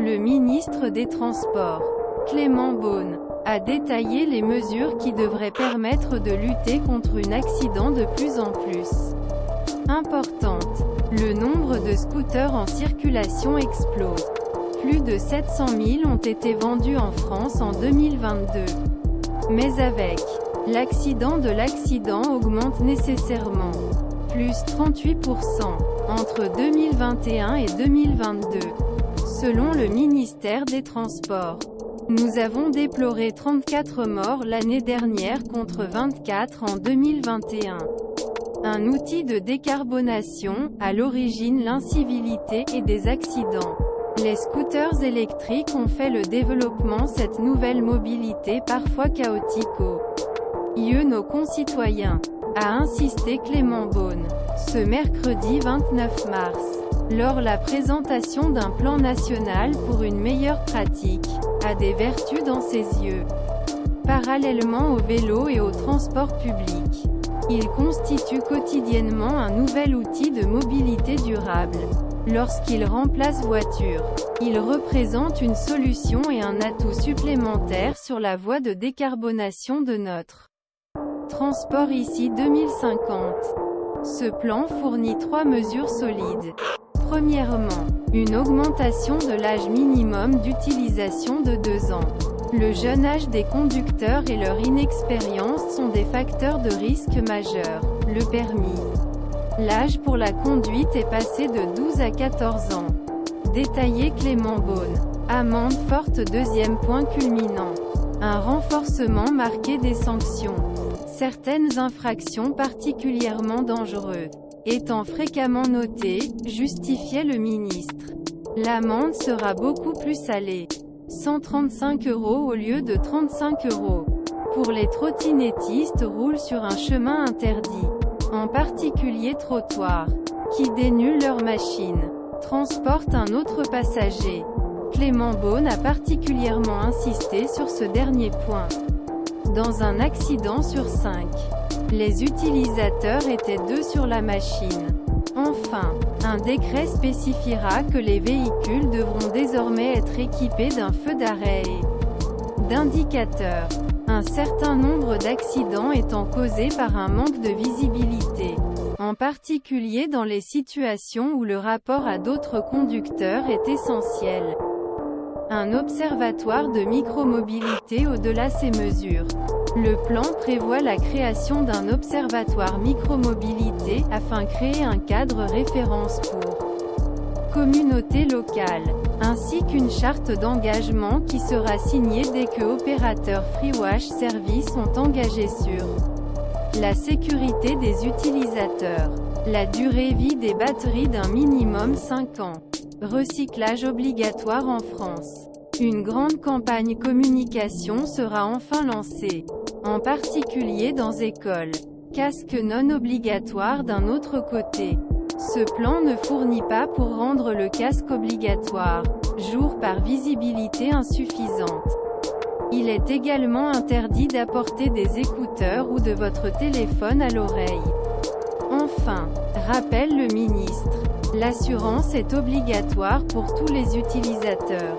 Le ministre des Transports, Clément Beaune, a détaillé les mesures qui devraient permettre de lutter contre un accident de plus en plus importante. Le nombre de scooters en circulation explose. Plus de 700 000 ont été vendus en France en 2022. Mais avec l'accident augmente nécessairement. Plus 38% entre 2021 et 2022. Selon le ministère des Transports, nous avons déploré 34 morts l'année dernière contre 24 en 2021. Un outil de décarbonation, à l'origine l'incivilité et des accidents. Les scooters électriques ont fait le développement cette nouvelle mobilité parfois chaotique nos concitoyens, a insisté Clément Beaune, ce mercredi 29 mars, lors la présentation d'un plan national pour une meilleure pratique, a des vertus dans ses yeux. Parallèlement au vélo et au transport public, il constitue quotidiennement un nouvel outil de mobilité durable. Lorsqu'il remplace voiture, il représente une solution et un atout supplémentaire sur la voie de décarbonation de notre transport d'ici 2050. Ce plan fournit 3 mesures solides. Premièrement, une augmentation de l'âge minimum d'utilisation de 2 ans. Le jeune âge des conducteurs et leur inexpérience sont des facteurs de risque majeurs. Le permis. L'âge pour la conduite est passé de 12 à 14 ans. Détaillé Clément Beaune. Amende forte. Deuxième point culminant. Un renforcement marqué des sanctions. Certaines infractions particulièrement dangereuses étant fréquemment notées, justifiait le ministre. L'amende sera beaucoup plus salée. 135 € au lieu de 35 €. Pour les trottinettistes roulent sur un chemin interdit, en particulier trottoir, qui dénudent leur machine, transportent un autre passager. Clément Beaune a particulièrement insisté sur ce dernier point. Dans un accident sur 5, les utilisateurs étaient 2 sur la machine. Enfin, un décret spécifiera que les véhicules devront désormais être équipés d'un feu d'arrêt et d'indicateurs. Un certain nombre d'accidents étant causés par un manque de visibilité, en particulier dans les situations où le rapport à d'autres conducteurs est essentiel. Un observatoire de micromobilité au-delà ces mesures. Le plan prévoit la création d'un observatoire micromobilité, afin de créer un cadre référence pour communautés locales, ainsi qu'une charte d'engagement qui sera signée dès que opérateurs FreeWash Service sont engagés sur la sécurité des utilisateurs, la durée vie des batteries d'un minimum 5 ans, recyclage obligatoire en France. Une grande campagne communication sera enfin lancée, en particulier dans écoles. Casque non obligatoire d'un autre côté. Ce plan ne fournit pas pour rendre le casque obligatoire, jour par visibilité insuffisante. Il est également interdit d'apporter des écouteurs ou de votre téléphone à l'oreille. Enfin, rappelle le ministre, l'assurance est obligatoire pour tous les utilisateurs.